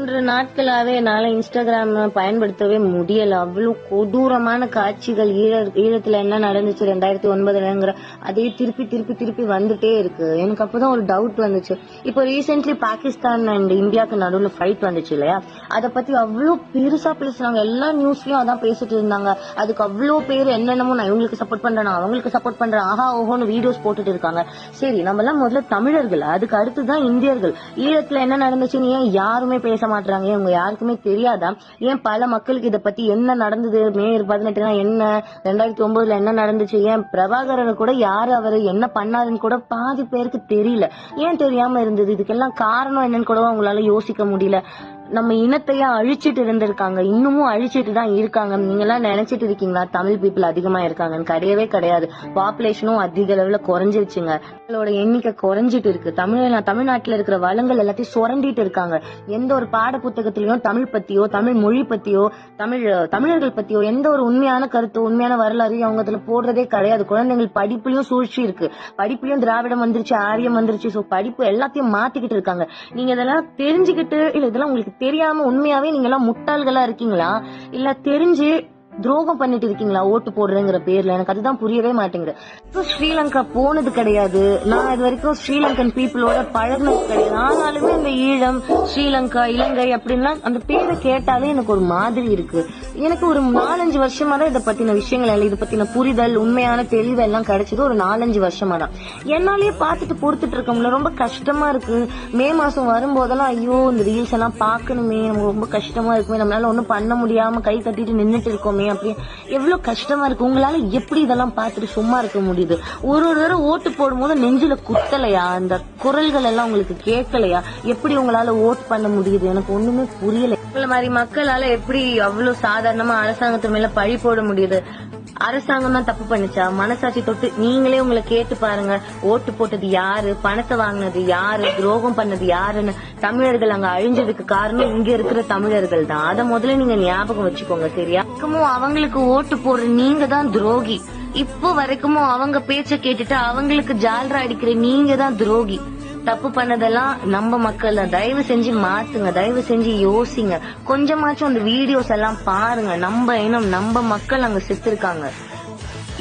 3 நாட்களாவே என்னால இன்ஸ்டாகிராம் பயன்படுத்தவே முடியல. அவ்வளவு கொடூரமான காட்சிகள் ஈழத்துல என்ன நடந்துச்சு 2009ங்கிற அதே திருப்பி திருப்பி திருப்பி வந்துட்டே இருக்கு. எனக்கு அப்பதான் ஒரு டவுட் வந்துச்சு. இப்போ ரீசென்ட்லி பாகிஸ்தான் அண்ட் இந்தியாவுக்கு நடுவுல ஃபைட் வந்துச்சு இல்லையா, அதை பத்தி அவ்வளவு பெருசா பேசுனாங்க. எல்லா நியூஸ்லயும் அதான் பேசிட்டு இருந்தாங்க. அதுக்கு அவ்வளவு பேர் என்னென்னமோ நான் இவங்களுக்கு சப்போர்ட் பண்றேன், நான் அவங்களுக்கு சப்போர்ட் பண்றேன், ஆஹா ஓஹோன்னு வீடியோஸ் போட்டுட்டு இருக்காங்க. சரி, நம்ம எல்லாம் முதல்ல தமிழர்கள், அதுக்கு அடுத்துதான் இந்தியர்கள். ஈழத்துல என்ன நடந்துச்சுன்னு ஏன் யாருமே பேச மாட்டாங்க? இவங்க யாருக்குமே தெரியாதா? ஏன் பல மக்களுக்கு இதை பத்தி என்ன நடந்தது, மே 18 என்ன, 2009 என்ன நடந்துச்சு, ஏன் பிரபாகரன் கூட யாரு அவரு என்ன பண்ணாருன்னு கூட பாதி பேருக்கு தெரியல. ஏன் தெரியாம இருந்தது? இதுக்கெல்லாம் காரணம் என்னன்னு கூட அவங்களால யோசிக்க முடியல. நம்ம இனத்தையே அழிச்சிட்டு இருந்திருக்காங்க, இன்னமும் அழிச்சிட்டு தான் இருக்காங்க. நீங்க எல்லாம் நினைச்சிட்டு இருக்கீங்களா தமிழ் பீப்புள் அதிகமா இருக்காங்கன்னு? கிடையவே கிடையாது. பாப்புலேஷனும் அதிக அளவுல குறைஞ்சிருச்சுங்க. அவங்களோட எண்ணிக்கை குறைஞ்சிட்டு இருக்கு. தமிழ்நாட்டுல இருக்கிற வளங்கள் எல்லாத்தையும் சுரண்டிட்டு இருக்காங்க. எந்த ஒரு பாட புத்தகத்திலயும் தமிழ் பத்தியோ, தமிழ் மொழி பத்தியோ, தமிழர்கள் பத்தியோ எந்த ஒரு உண்மையான கருத்து, உண்மையான வரலாறு அவங்க அதுல போடுறதே கிடையாது. குழந்தைகள் படிப்புலயும் சூழ்ச்சி இருக்கு. படிப்புலயும் திராவிடம் வந்துருச்சு, ஆரியம் வந்துருச்சு. சோ படிப்பு எல்லாத்தையும் மாத்திக்கிட்டு இருக்காங்க. நீங்க இதெல்லாம் தெரிஞ்சுக்கிட்டு, இல்ல இதெல்லாம் உங்களுக்கு தெரியாம உண்மையாவே நீங்க எல்லாம் முட்டாள்களா இருக்கீங்களா, இல்ல தெரிஞ்சு துரோகம் பண்ணிட்டு இருக்கீங்களா ஓட்டு போடுறேங்கிற பேர்ல? எனக்கு அதுதான் புரியவே மாட்டேங்குது. ஸ்ரீலங்கா போனது கிடையாது, நான் இது வரைக்கும் ஸ்ரீலங்கன் பீப்புளோட பழகினது கிடையாது. ஆனாலுமே இந்த ஈழம், ஸ்ரீலங்கா, இலங்கை அப்படின்னா அந்த பேரை கேட்டாலே எனக்கு ஒரு மாதிரி இருக்கு. எனக்கு ஒரு 4-5 வருஷமா தான் இதை பத்தின விஷயங்கள், இதை பத்தின புரிதல், உண்மையான தெளிவு எல்லாம் கிடைச்சது ஒரு 4-5 வருஷமா தான். என்னாலேயே பார்த்துட்டு பொறுத்துட்டு இருக்கோம்ல, ரொம்ப கஷ்டமா இருக்கு. மே மாசம் வரும்போதெல்லாம் ஐயோ இந்த ரீல்ஸ் எல்லாம் பாக்கணுமே, நமக்கு ரொம்ப கஷ்டமா இருக்குமே, நம்மளால ஒண்ணும் பண்ண முடியாம கை கட்டிட்டு நின்னுட்டு இருக்கோமே, அப்படி எவ்வளவு கஷ்டமா இருக்கு. உங்களால எப்படி இதெல்லாம் பார்த்துட்டு சும்மா இருக்க முடியுது? ஒரு தடவை ஓட்டு போடும் போது நெஞ்சில குத்தலையா? அந்த குரல்கள் எல்லாம் உங்களுக்கு கேட்கலையா? எப்படி உங்களால ஓட்டு பண்ண முடியுது? எனக்கு ஒண்ணுமே புரியல. உங்களை மாதிரி மக்களால எப்படி அவ்வளவு சாதாரணமா அரசாங்கத்து மேல பழி போட முடியுது? அரசாங்கம் தான் தப்பு பண்ணுச்சா? மனசாட்சி தொட்டு நீங்களே உங்களை கேட்டு பாருங்க. ஓட்டு போட்டது யாரு, பணத்தை வாங்கினது யாரு, துரோகம் பண்ணது யாருன்னு. தமிழர்கள் அங்க அழிஞ்சதுக்கு காரணம் இங்க இருக்கிற தமிழர்கள் தான். அதை முதல்ல நீங்க ஞாபகம் வச்சுக்கோங்க, சரியா? அவங்களுக்கு ஓட்டு போடுற நீங்க தான் துரோகி. இப்போ வரைக்கும் அவங்க பேச்ச கேட்டுட்டு அவங்களுக்கு ஜால்ரா அடிக்கிற நீங்க தான் துரோகி. தப்பு பண்ணதெல்லாம் நம்ம மக்கள் தான். தயவு செஞ்சு மாத்துங்க, தயவு செஞ்சு யோசிங்க. கொஞ்சமாச்சும் அந்த வீடியோஸ் எல்லாம் பாருங்க. நம்ம இனம், நம்ம மக்கள் அங்க செத்துருக்காங்க.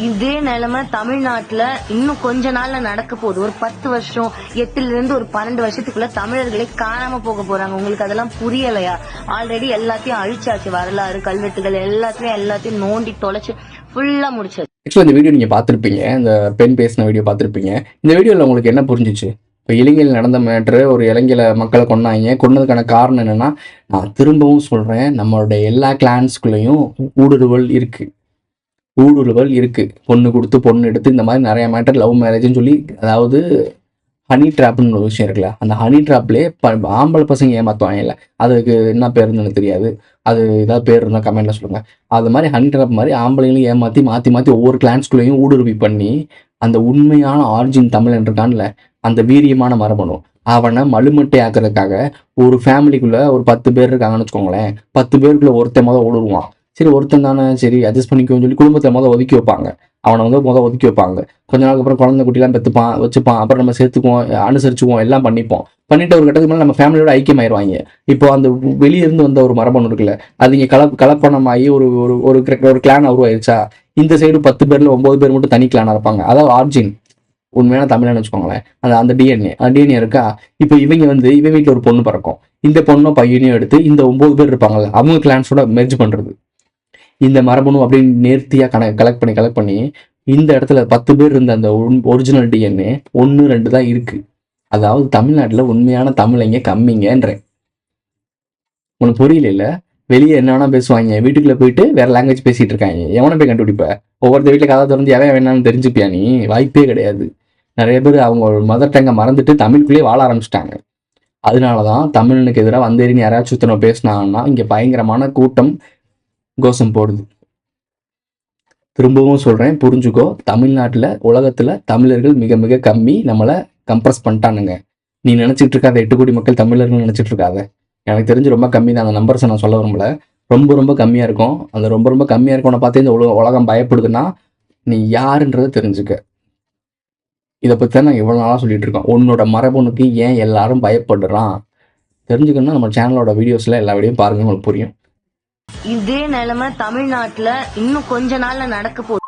இதே நிலைமை தமிழ்நாட்டுல இன்னும் கொஞ்ச நாள்ல நடக்க போகுது. ஒரு 10 வருஷம், 8ல இருந்து ஒரு 12 வருஷத்துக்குள்ள தமிழர்களே காணாம போக போறாங்க. உங்களுக்கு அதெல்லாம் புரியலையா? ஆல்ரெடி எல்லாத்தையும் அழிச்சாச்சு. வரலாறு, கல்வெட்டுகள் எல்லாத்தையும் நோண்டி தொலைச்சு ஃபுல்லா முடிச்சாச்சு. ஆக்சுவலா இந்த வீடியோ நீங்க பாத்திருப்பீங்க, இந்த பெண் பேசின வீடியோ பாத்திருப்பீங்க. இந்த வீடியோல உங்களுக்கு என்ன புரிஞ்சிச்சு? இப்போ இலங்கையில் நடந்த மேட்ரு, ஒரு இலங்கையில மக்களை கொன்னாங்க. கொன்னதுக்கான காரணம் என்னன்னா, நான் திரும்பவும் சொல்றேன், நம்மளுடைய எல்லா கிளான்ஸ்குள்ளேயும் ஊடுருவல் இருக்கு. பொண்ணு கொடுத்து பொண்ணு எடுத்து இந்த மாதிரி நிறைய மேட்டர், லவ் மேரேஜ்னு சொல்லி, அதாவது ஹனி ட்ராப்னு ஒரு விஷயம் இருக்குல்ல, அந்த ஹனி ட்ராப்லேயே ஆம்பளை பசங்க ஏமாத்துவாங்க இல்லை, அதுக்கு என்ன பேருன்னு எனக்கு தெரியாது, அது ஏதாவது பேர் இருந்தால் கமெண்ட்ல சொல்லுங்க. அது மாதிரி ஹனி ட்ராப் மாதிரி ஆம்பளைங்களையும் ஏமாற்றி மாற்றி ஒவ்வொரு கிளான்ஸ்குள்ளேயும் ஊடுருவி பண்ணி அந்த உண்மையான ஆரிஜின் தமிழன் இருக்கான்ல, அந்த வீரியமான மரபணு, அவனை மலுமட்டை ஆக்குறதுக்காக ஒரு ஃபேமிலிக்குள்ள ஒரு 10 பேர் இருக்காங்கன்னு வச்சுக்கோங்களேன். 10 பேருக்குள்ள ஒருத்தன் மொதல் ஓடுவான். சரி, ஒருத்தன் தானே, சரி அட்ஜஸ்ட் பண்ணிக்கோன்னு சொல்லி குடும்பத்தில் மொதல் ஒதுக்கி வைப்பாங்க. அவனை மொதல் ஒதுக்கி வைப்பாங்க. கொஞ்ச நாளுக்கு அப்புறம் குழந்தை குட்டிலாம் வச்சுப்பான். அப்புறம் நம்ம சேர்த்துக்குவோம், அனுசரிச்சுக்குவோம், எல்லாம் பண்ணிட்டு ஒரு கட்டத்துக்கு மேலே நம்ம ஃபேமிலியோட ஐக்கியமாயிருவாங்க. இப்போ அந்த வெளியிருந்து வந்த ஒரு மரபணு இருக்குல்ல, அது இங்கே கலப்பணமாகி ஒரு கிளான் உருவாயிருச்சா. இந்த சைடு 10 பேர்ல 9 பேர் மட்டும் தனி கிளானா இருப்பாங்க. அதாவது ஆர்ஜின் உண்மையான தமிழன்னு வச்சுக்கோங்களேன். அந்த டிஎன்ஏ இருக்கா. இப்போ இவங்க இவன் வீட்டில் ஒரு பொண்ணு பிறக்கும். இந்த பொண்ணும் பையனையும் எடுத்து இந்த 9 பேர் இருப்பாங்கல்ல, அவங்க கிளான்ஸோட மெர்ஜ் பண்றது. இந்த மரபணு அப்படின்னு நேர்த்தியாக கலெக்ட் பண்ணி இந்த இடத்துல 10 பேர் இருந்த அந்த ஒரிஜினல் டிஎன்ஏ 1-2 தான் இருக்கு. அதாவது தமிழ்நாட்டில் உண்மையான தமிழைங்க கம்மிங்கன்றேன். உனக்கு புரியல? வெளியே என்ன வேணா பேசுவாங்க, வீட்டுக்குள்ள போயிட்டு வேற லாங்குவேஜ் பேசிட்டு இருக்காங்க. எவனை போய் கண்டுபிடிப்ப? ஒவ்வொருத்த வீட்டில் கதை திறந்து எவன் வேணாலும் தெரிஞ்சுப்பியா நீ? வாய்ப்பே கிடையாது. நிறைய பேர் அவங்க மதர் டங்கை மறந்துட்டு தமிழுக்குள்ளேயே வாழ ஆரம்பிச்சிட்டாங்க. அதனாலதான் தமிழனுக்கு எதிராக வந்தேரின்னு யாராச்சும் சுத்தனை பேசினாங்கன்னா இங்க பயங்கரமான கூட்டம் கோஷம் போடுது. திரும்பவும் சொல்றேன், புரிஞ்சுக்கோ. தமிழ்நாட்டுல, உலகத்துல தமிழர்கள் மிக மிக கம்மி. நம்மளை கம்ப்ரஸ் பண்ணிட்டானுங்க. நீ நினைச்சிட்டு இருக்காத 8 கோடி மக்கள் தமிழர்கள் நினைச்சிட்டு இருக்காத. எனக்கு தெரிஞ்சு ரொம்ப கம்மி தான். அந்த நம்பர்ஸை நான் சொல்ல விரும்பல. ரொம்ப கம்மியா இருக்கும். அந்த ரொம்ப கம்மியா இருக்கவனை பார்த்து இந்த உலகம் பயப்படுதுன்னா நீ யாருன்றதை தெரிஞ்சுக்க. இதை பற்றி தான் நான் இவ்வளோ நாளாக சொல்லிட்டு இருக்கோம். உன்னோட மரபணுக்கு ஏன் எல்லாரும் பயப்படுறான்? தெரிஞ்சுக்கணும்னா நம்ம சேனலோட வீடியோஸில் எல்லா வீடியோவும் பாருங்கள், உங்களுக்கு புரியும். இதே நிலைமை தமிழ்நாட்டுல இன்னும் கொஞ்ச நாள்ல நடக்க போகுது.